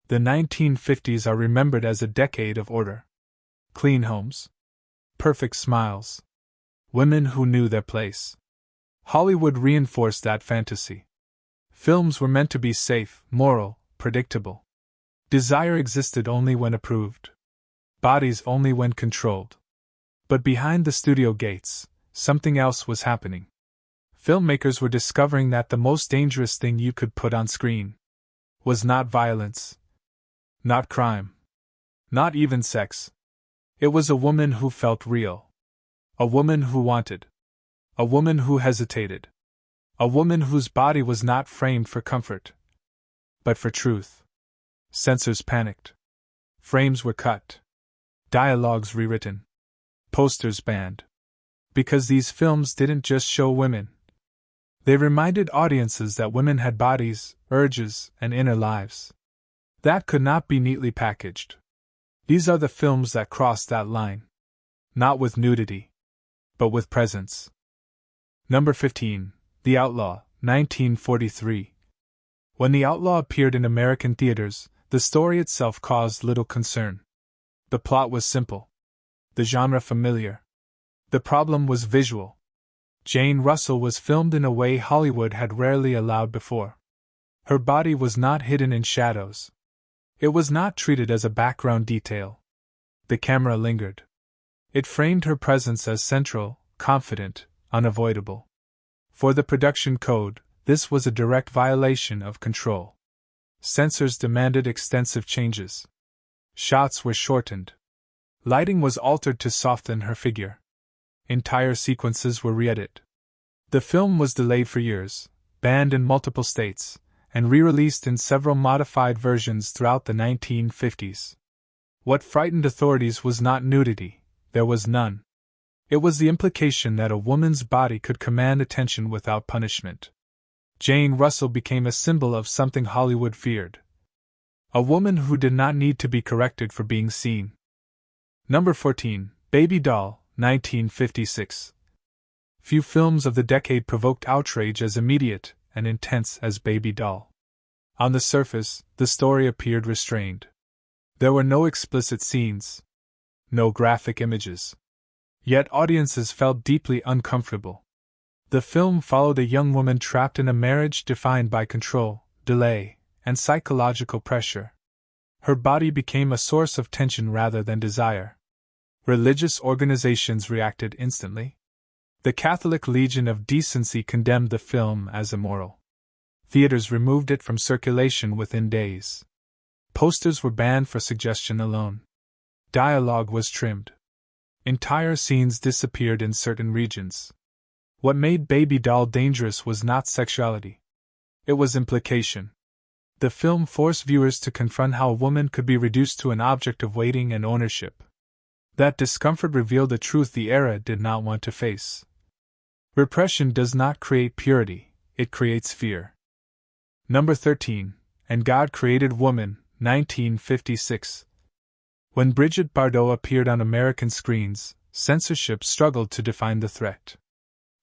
The 1950s are remembered as a decade of order. Clean homes. Perfect smiles. Women who knew their place. Hollywood reinforced that fantasy. Films were meant to be safe, moral, predictable. Desire existed only when approved. Bodies only when controlled. But behind the studio gates, something else was happening. Filmmakers were discovering that the most dangerous thing you could put on screen was not violence, not crime, not even sex. It was a woman who felt real. A woman who wanted. A woman who hesitated. A woman whose body was not framed for comfort, but for truth. Censors panicked. Frames were cut. Dialogues rewritten. Posters banned. Because these films didn't just show women. They reminded audiences that women had bodies, urges, and inner lives. That could not be neatly packaged. These are the films that crossed that line. Not with nudity, but with presence. Number 15. The Outlaw, 1943. When The Outlaw appeared in American theaters, the story itself caused little concern. The plot was simple. The genre familiar. The problem was visual. Jane Russell was filmed in a way Hollywood had rarely allowed before. Her body was not hidden in shadows. It was not treated as a background detail. The camera lingered. It framed her presence as central, confident, unavoidable. For the production code, this was a direct violation of control. Censors demanded extensive changes. Shots were shortened. Lighting was altered to soften her figure. Entire sequences were re-edited. The film was delayed for years, banned in multiple states, and re-released in several modified versions throughout the 1950s. What frightened authorities was not nudity, there was none. It was the implication that a woman's body could command attention without punishment. Jane Russell became a symbol of something Hollywood feared. A woman who did not need to be corrected for being seen. Number 14. Baby Doll, 1956. Few films of the decade provoked outrage as immediate and intense as Baby Doll. On the surface, the story appeared restrained. There were no explicit scenes, no graphic images. Yet audiences felt deeply uncomfortable. The film followed a young woman trapped in a marriage defined by control, delay, and psychological pressure. Her body became a source of tension rather than desire. Religious organizations reacted instantly. The Catholic Legion of Decency condemned the film as immoral. Theaters removed it from circulation within days. Posters were banned for suggestion alone. Dialogue was trimmed. Entire scenes disappeared in certain regions. What made Baby Doll dangerous was not sexuality. It was implication. The film forced viewers to confront how a woman could be reduced to an object of waiting and ownership. That discomfort revealed a truth the era did not want to face. Repression does not create purity, it creates fear. Number 13. And God Created Woman, 1956. When Brigitte Bardot appeared on American screens, censorship struggled to define the threat.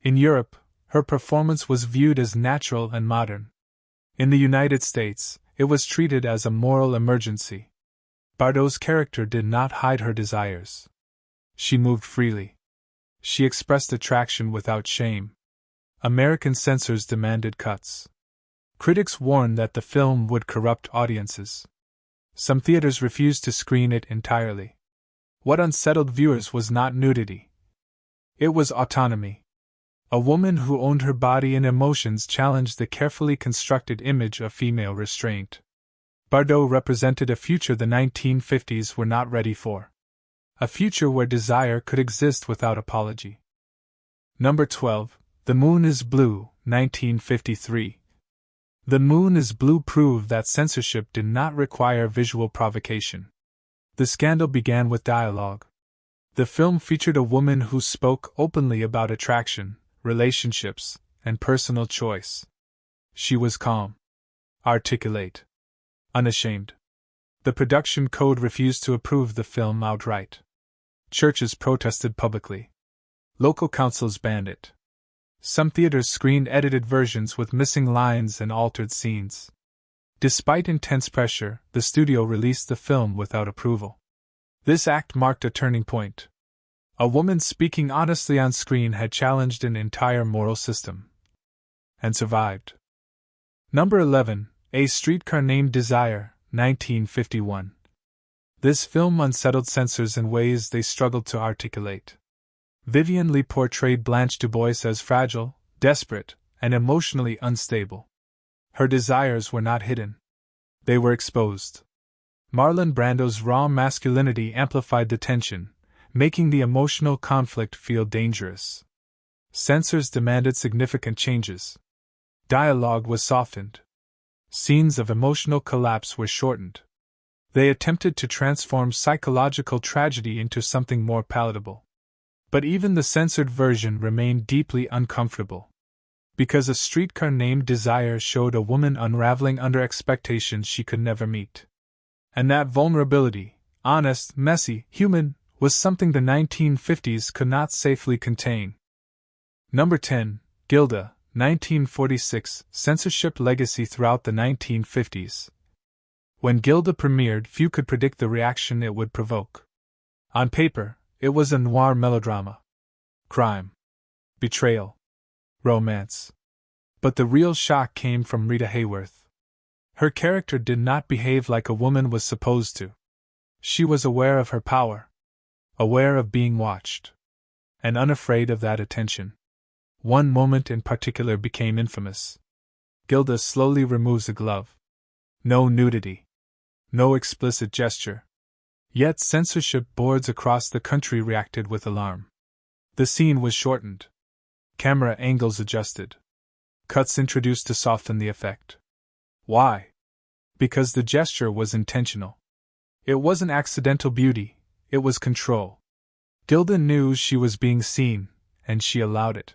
In Europe, her performance was viewed as natural and modern. In the United States, it was treated as a moral emergency. Bardot's character did not hide her desires. She moved freely. She expressed attraction without shame. American censors demanded cuts. Critics warned that the film would corrupt audiences. Some theaters refused to screen it entirely. What unsettled viewers was not nudity. It was autonomy. A woman who owned her body and emotions challenged the carefully constructed image of female restraint. Bardot represented a future the 1950s were not ready for. A future where desire could exist without apology. Number 12. The Moon is Blue, 1953. The Moon is Blue proved that censorship did not require visual provocation. The scandal began with dialogue. The film featured a woman who spoke openly about attraction, relationships, and personal choice. She was calm, articulate, unashamed. The production code refused to approve the film outright. Churches protested publicly. Local councils banned it. Some theaters screened edited versions with missing lines and altered scenes. Despite intense pressure, the studio released the film without approval. This act marked a turning point. A woman speaking honestly on screen had challenged an entire moral system. And survived. Number 11, A Streetcar Named Desire, 1951. This film unsettled censors in ways they struggled to articulate. Vivien Leigh portrayed Blanche DuBois as fragile, desperate, and emotionally unstable. Her desires were not hidden. They were exposed. Marlon Brando's raw masculinity amplified the tension, making the emotional conflict feel dangerous. Censors demanded significant changes. Dialogue was softened. Scenes of emotional collapse were shortened. They attempted to transform psychological tragedy into something more palatable. But even the censored version remained deeply uncomfortable. Because A Streetcar Named Desire showed a woman unraveling under expectations she could never meet. And that vulnerability, honest, messy, human, was something the 1950s could not safely contain. Number 10, Gilda, 1946, censorship legacy throughout the 1950s. When Gilda premiered, few could predict the reaction it would provoke. On paper, it was a noir melodrama. Crime. Betrayal. Romance. But the real shock came from Rita Hayworth. Her character did not behave like a woman was supposed to. She was aware of her power. Aware of being watched. And unafraid of that attention. One moment in particular became infamous. Gilda slowly removes a glove. No nudity. No explicit gesture. Yet censorship boards across the country reacted with alarm. The scene was shortened. Camera angles adjusted. Cuts introduced to soften the effect. Why? Because the gesture was intentional. It wasn't accidental beauty, it was control. Gilda knew she was being seen, and she allowed it.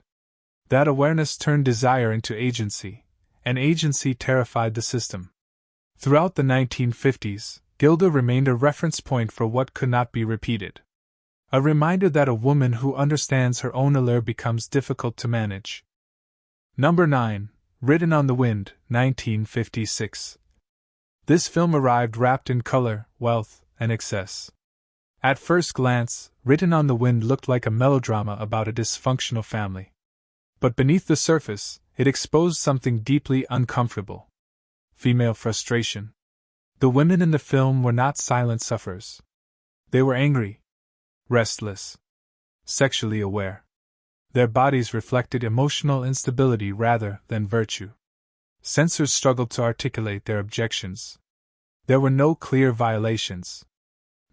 That awareness turned desire into agency, and agency terrified the system. Throughout the 1950s, Gilda remained a reference point for what could not be repeated. A reminder that a woman who understands her own allure becomes difficult to manage. Number 9, Written on the Wind, 1956. This film arrived wrapped in color, wealth, and excess. At first glance, Written on the Wind looked like a melodrama about a dysfunctional family. But beneath the surface, it exposed something deeply uncomfortable. Female frustration. The women in the film were not silent sufferers. They were angry, restless, sexually aware. Their bodies reflected emotional instability rather than virtue. Censors struggled to articulate their objections. There were no clear violations.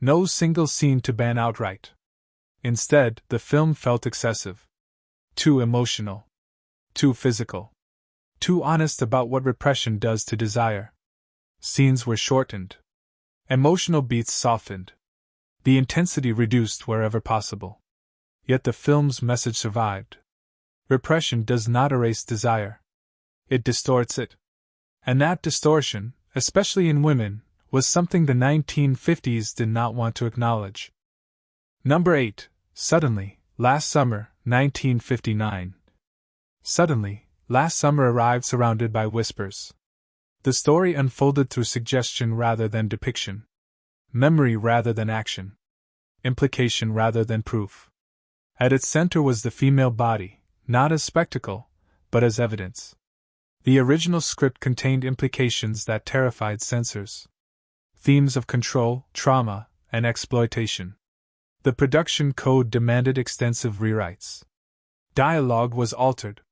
No single scene to ban outright. Instead, the film felt excessive. Too emotional. Too physical. Too honest about what repression does to desire. Scenes were shortened. Emotional beats softened. The intensity reduced wherever possible. Yet the film's message survived. Repression does not erase desire. It distorts it. And that distortion, especially in women, was something the 1950s did not want to acknowledge. Number 8, Suddenly, Last Summer, 1959. Suddenly, Last Summer arrived surrounded by whispers. The story unfolded through suggestion rather than depiction. Memory rather than action. Implication rather than proof. At its center was the female body, not as spectacle, but as evidence. The original script contained implications that terrified censors. Themes of control, trauma, and exploitation. The production code demanded extensive rewrites. Dialogue was altered.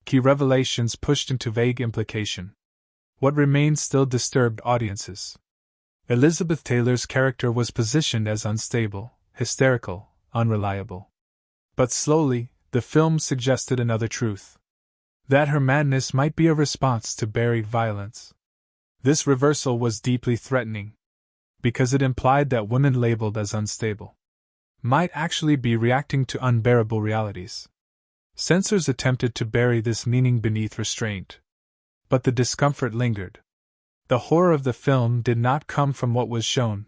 Key revelations pushed into vague implication. What remained still disturbed audiences. Elizabeth Taylor's character was positioned as unstable, hysterical, unreliable. But slowly, the film suggested another truth. That her madness might be a response to buried violence. This reversal was deeply threatening. Because it implied that women labeled as unstable might actually be reacting to unbearable realities. Censors attempted to bury this meaning beneath restraint. But the discomfort lingered. The horror of the film did not come from what was shown,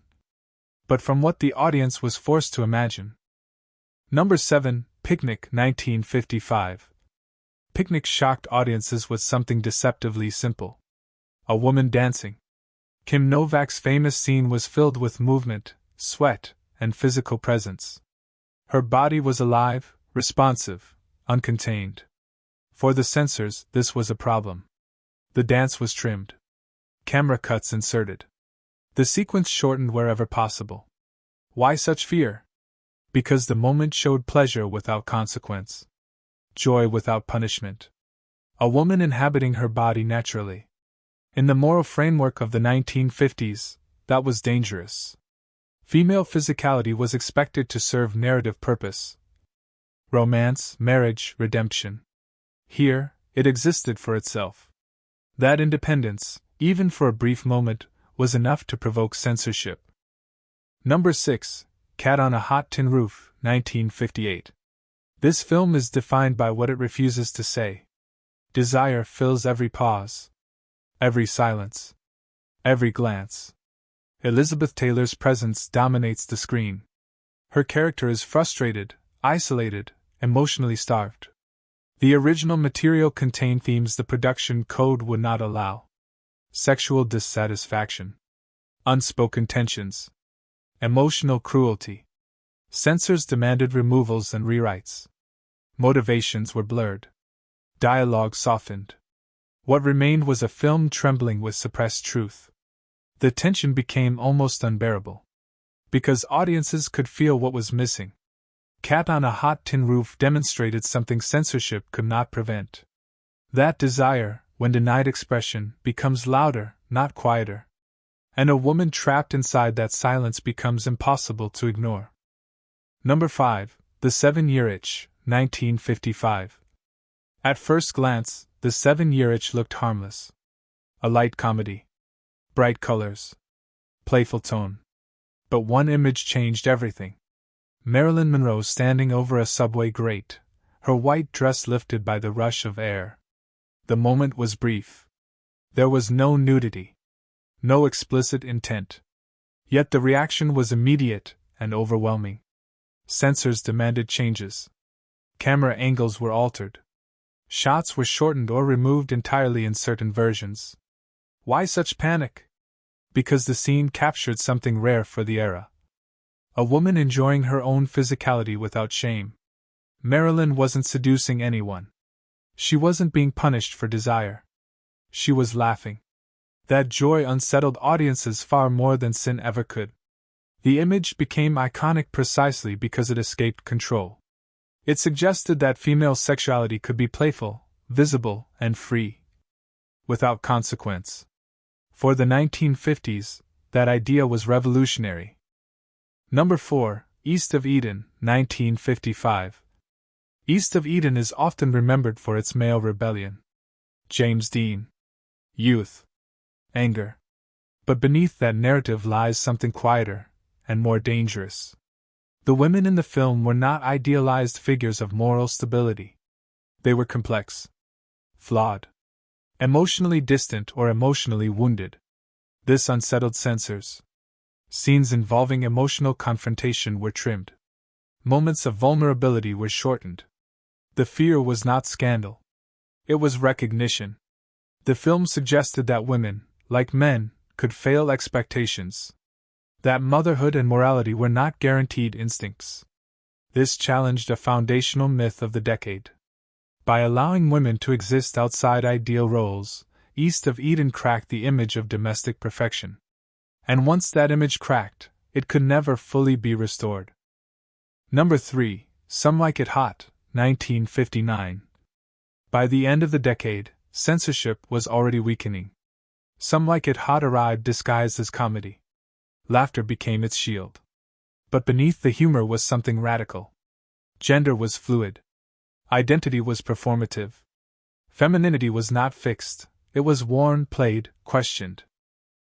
but from what the audience was forced to imagine. Number 7, Picnic, 1955. Picnic shocked audiences with something deceptively simple. A woman dancing. Kim Novak's famous scene was filled with movement, sweat, and physical presence. Her body was alive, responsive, uncontained. For the censors, this was a problem. The dance was trimmed. Camera cuts inserted. The sequence shortened wherever possible. Why such fear? Because the moment showed pleasure without consequence. Joy without punishment. A woman inhabiting her body naturally. In the moral framework of the 1950s, that was dangerous. Female physicality was expected to serve narrative purpose. Romance, marriage, redemption. Here, it existed for itself. That independence, even for a brief moment, was enough to provoke censorship. Number 6. Cat on a Hot Tin Roof, 1958. This film is defined by what it refuses to say. Desire fills every pause. Every silence. Every glance. Elizabeth Taylor's presence dominates the screen. Her character is frustrated, isolated, emotionally starved. The original material contained themes the production code would not allow. Sexual dissatisfaction. Unspoken tensions. Emotional cruelty. Censors demanded removals and rewrites. Motivations were blurred. Dialogue softened. What remained was a film trembling with suppressed truth. The tension became almost unbearable. Because audiences could feel what was missing. Cat on a Hot Tin Roof demonstrated something censorship could not prevent. That desire, when denied expression, becomes louder, not quieter. And a woman trapped inside that silence becomes impossible to ignore. Number 5. The 7-Year Itch, 1955. At first glance, The 7-Year Itch looked harmless. A light comedy. Bright colors. Playful tone. But one image changed everything. Marilyn Monroe standing over a subway grate, her white dress lifted by the rush of air. The moment was brief. There was no nudity. No explicit intent. Yet the reaction was immediate and overwhelming. Censors demanded changes. Camera angles were altered. Shots were shortened or removed entirely in certain versions. Why such panic? Because the scene captured something rare for the era. A woman enjoying her own physicality without shame. Marilyn wasn't seducing anyone. She wasn't being punished for desire. She was laughing. That joy unsettled audiences far more than sin ever could. The image became iconic precisely because it escaped control. It suggested that female sexuality could be playful, visible, and free. Without consequence. For the 1950s, that idea was revolutionary. Number 4. East of Eden, 1955. East of Eden is often remembered for its male rebellion. James Dean. Youth. Anger. But beneath that narrative lies something quieter and more dangerous. The women in the film were not idealized figures of moral stability. They were complex. Flawed. Emotionally distant or emotionally wounded. This unsettled censors. Scenes involving emotional confrontation were trimmed. Moments of vulnerability were shortened. The fear was not scandal. It was recognition. The film suggested that women, like men, could fail expectations. That motherhood and morality were not guaranteed instincts. This challenged a foundational myth of the decade. By allowing women to exist outside ideal roles, East of Eden cracked the image of domestic perfection. And once that image cracked, it could never fully be restored. Number 3. Some Like It Hot, 1959. By the end of the decade, censorship was already weakening. Some Like It Hot arrived disguised as comedy. Laughter became its shield. But beneath the humor was something radical. Gender was fluid. Identity was performative. Femininity was not fixed, it was worn, played, questioned.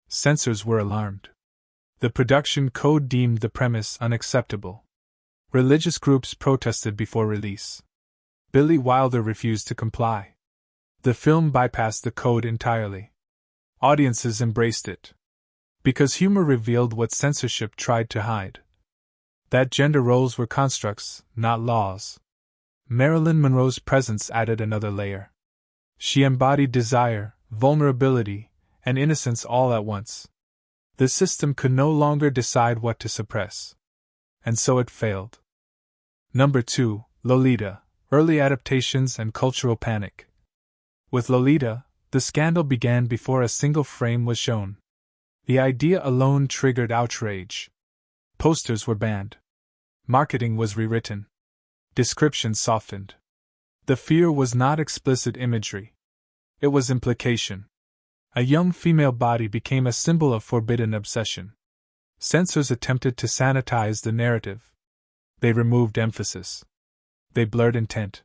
Censors were alarmed. The production code deemed the premise unacceptable. Religious groups protested before release. Billy Wilder refused to comply. The film bypassed the code entirely. Audiences embraced it. Because humor revealed what censorship tried to hide. That gender roles were constructs, not laws. Marilyn Monroe's presence added another layer. She embodied desire, vulnerability, and innocence all at once. The system could no longer decide what to suppress. And so it failed. Number 2, Lolita, Early Adaptations and Cultural Panic. With Lolita, the scandal began before a single frame was shown. The idea alone triggered outrage. Posters were banned. Marketing was rewritten. Descriptions softened. The fear was not explicit imagery. It was implication. A young female body became a symbol of forbidden obsession. Censors attempted to sanitize the narrative. They removed emphasis. They blurred intent.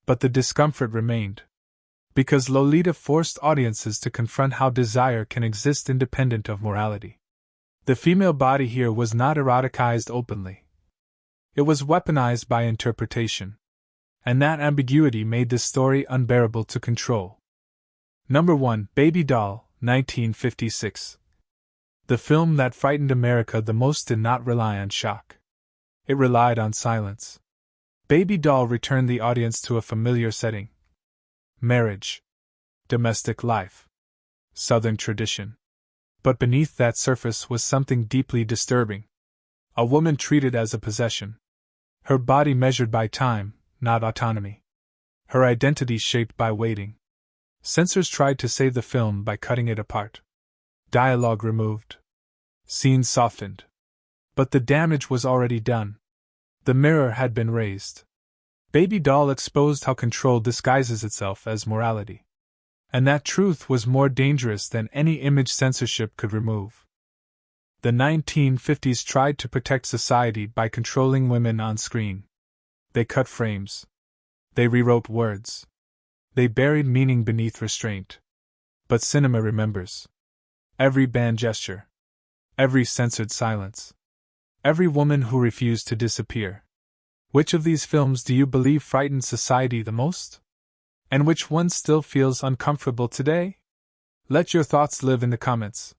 But the discomfort remained. Because Lolita forced audiences to confront how desire can exist independent of morality. The female body here was not eroticized openly. It was weaponized by interpretation. And that ambiguity made the story unbearable to control. Number 1, Baby Doll, 1956. The film that frightened America the most did not rely on shock. It relied on silence. Baby Doll returned the audience to a familiar setting. Marriage. Domestic life. Southern tradition. But beneath that surface was something deeply disturbing. A woman treated as a possession. Her body measured by time, not autonomy. Her identity shaped by waiting. Censors tried to save the film by cutting it apart. Dialogue removed. Scenes softened. But the damage was already done. The mirror had been raised. Baby Doll exposed how control disguises itself as morality. And that truth was more dangerous than any image censorship could remove. The 1950s tried to protect society by controlling women on screen. They cut frames. They rewrote words. They buried meaning beneath restraint. But cinema remembers. Every banned gesture. Every censored silence. Every woman who refused to disappear. Which of these films do you believe frightened society the most? And which one still feels uncomfortable today? Let your thoughts live in the comments.